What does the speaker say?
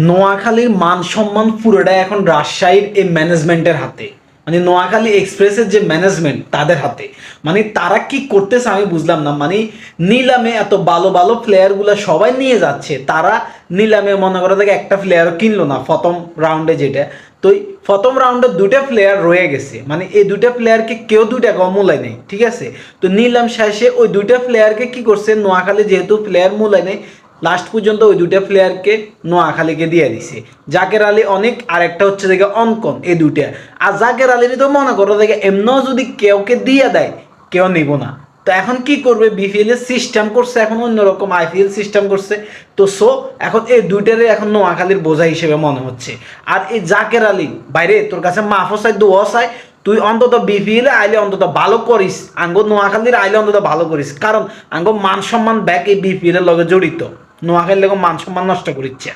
নোয়াখালীর মান সম্মান পুরোটাই এখন রাজশাহীর এই ম্যানেজমেন্টের হাতে, মানে নোয়াখালী এক্সপ্রেসের যে ম্যানেজমেন্ট তাদের হাতে। মানে তারা কি করতেছে আমি বুঝলাম না। মানে নিলামে এত ভালো ভালো প্লেয়ারগুলো সবাই নিয়ে যাচ্ছে, তারা নিলামে মনে করা থেকে একটা প্লেয়ারও কিনলো না প্রথম রাউন্ডে যেটা। তো প্রথম রাউন্ডে দুটা প্লেয়ার রয়ে গেছে, মানে এই দুটা প্লেয়ারকে কেউ 2 টাকা মূল্যায় নেই, ঠিক আছে। তো নিলাম শেষে ওই দুইটা প্লেয়ারকে কি করছে, নোয়াখালী যেহেতু প্লেয়ার মূল্যায় নেই, লাস্ট পর্যন্ত ওই দুইটা প্লেয়ারকে নোয়াখালীকে দিয়ে দিছে। জাকের আলী অনেক, আর একটা হচ্ছে দেখে অনকন, এই দুইটা। আর জাকের আলীর তো মনে করো দেখে এমনও যদি কেউকে দিয়ে দেয় কেউ নিব না। তো এখন কি করবে, বিপিএল এর সিস্টেম করছে এখন অন্যরকম, আইপিএল সিস্টেম করছে। তো এখন এই দুইটারে এখন নোয়াখালীর বোঝা হিসেবে মনে হচ্ছে। আর এই জাকের আলী বাইরে তোর কাছে মাফও চাই দোয়াও চাই, তুই অন্তত বিপিএল এ আইলে অন্তত ভালো করিস, আঙ্গো নোয়াখালীর আইলে অন্তত ভালো করিস, কারণ আঙ্গো মান সম্মান ব্যাক এই বিপিএল এর লগে জড়িত। নোয়াখালীর মান সম্মান নষ্ট করিচ্ছে।